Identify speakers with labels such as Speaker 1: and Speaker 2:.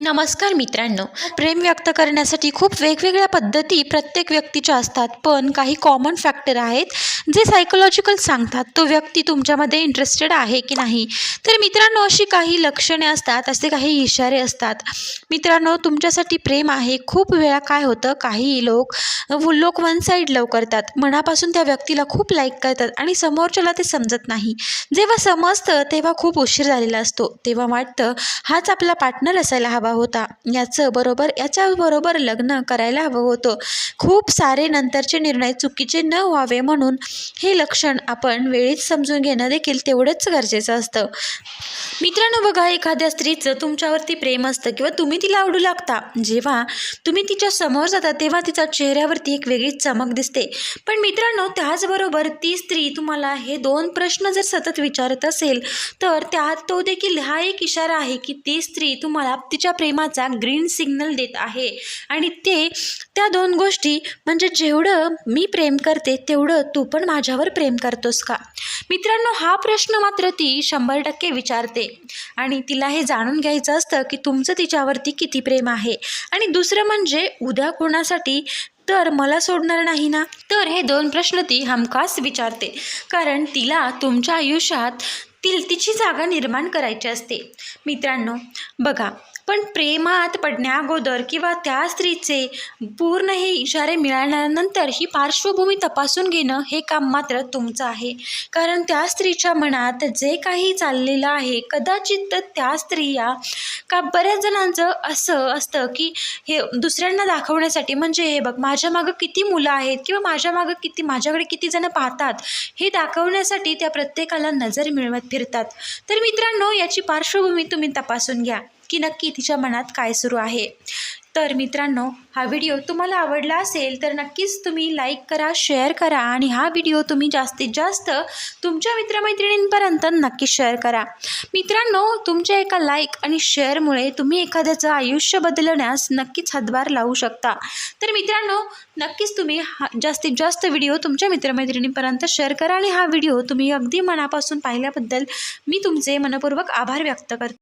Speaker 1: नमस्कार मित्रांनो. प्रेम व्यक्त करण्यासाठी खूप वेगवेगळ्या पद्धती प्रत्येक व्यक्तीच्या असतात, पण काही कॉमन फॅक्टर आहेत जे सायकोलॉजिकल सांगतात तो व्यक्ती तुमच्यामध्ये इंटरेस्टेड आहे की नाही. तर मित्रांनो, अशी काही लक्षणे असतात, असे काही इशारे असतात. मित्रांनो, तुमच्यासाठी प्रेम आहे. खूप वेळा काय होतं, काही लोक लोक वन साईड लव करतात, मनापासून त्या व्यक्तीला खूप लाईक करतात आणि समोरच्याला ते समजत नाही. जेव्हा समजतं तेव्हा खूप उशीर झालेला असतो. तेव्हा वाटतं हाच आपला पार्टनर असायला हवा होता, याच्याबरोबर लग्न करायला हवं होतं. खूप सारे नंतरचे निर्णय चुकीचे न व्हावे म्हणून हे लक्षण आपण वेळीच समजून घेणं देखील तेवढंच गरजेचं असतं. मित्रांनो बघा, एखाद्या स्त्रीचं तुमच्यावरती प्रेम असतं किंवा तुम्ही तिला आवडू लागता. जेव्हा तुम्ही तिच्या समोर जाता तेव्हा तिच्या चेहऱ्यावरती एक वेगळीच चमक दिसते. पण मित्रांनो, त्याचबरोबर ती स्त्री तुम्हाला हे दोन प्रश्न जर सतत विचारत असेल तर तो देखील हा एक इशारा आहे की ती स्त्री तुम्हाला तिच्या प्रेमाचा ग्रीन सिग्नल देत आहे. आणि त्या दोन गोष्टी म्हणजे, जेवढं मी प्रेम करते तेवढं तू पण माझ्यावर प्रेम करतोस का. मित्रांनो, हा प्रश्न मात्र ती 100% विचारते आणि तिला हे जाणून घ्यायचं असतं की तुमचं तिच्यावरती किती प्रेम आहे. आणि दुसरं म्हणजे, उद्या कोणासाठी तर मला सोडणार नाही ना. तर हे दोन प्रश्न ती हमखास विचारते, कारण तिला तुमच्या आयुष्यात तिची जागा निर्माण करायची असते. मित्रांनो बघा, पण प्रेमात पडण्याअगोदर किंवा त्या स्त्रीचे पूर्ण हे इशारे मिळाल्यानंतर ही पार्श्वभूमी तपासून घेणं हे काम मात्र तुमचं आहे. कारण त्या स्त्रीच्या मनात जे काही चाललेलं आहे, कदाचित त्या स्त्रिया का बऱ्याच जणांचं असं असतं की हे दुसऱ्यांना दाखवण्यासाठी, म्हणजे हे बघ माझ्या मागं किती मुलं आहेत किंवा माझ्याकडे किती जण पाहतात, हे दाखवण्यासाठी त्या प्रत्येकाला नजर मिळवत फिरतात. तर मित्रांनो, याची पार्श्वभूमी तुम्ही तपासून घ्या की नक्की तिच्या मनात काय सुरू आहे. तर मित्रांनो, हा व्हिडिओ तुम्हाला आवडला असेल तर नक्कीच तुम्ही लाईक करा, शेअर करा आणि हा व्हिडिओ तुम्ही जास्तीत जास्त तुमच्या मित्रमैत्रिणींपर्यंत नक्की शेअर करा. मित्रांनो, तुमच्या एका लाईक आणि शेअरमुळे तुम्ही एखाद्याचं आयुष्य बदलण्यास नक्कीच हातभार लावू शकता. तर मित्रांनो, नक्कीच तुम्ही जास्तीत जास्त व्हिडिओ तुमच्या मित्रमैत्रिणींपर्यंत शेअर करा आणि हा व्हिडिओ तुम्ही अगदी मनापासून पाहिल्याबद्दल मी तुमचे मनपूर्वक आभार व्यक्त करते.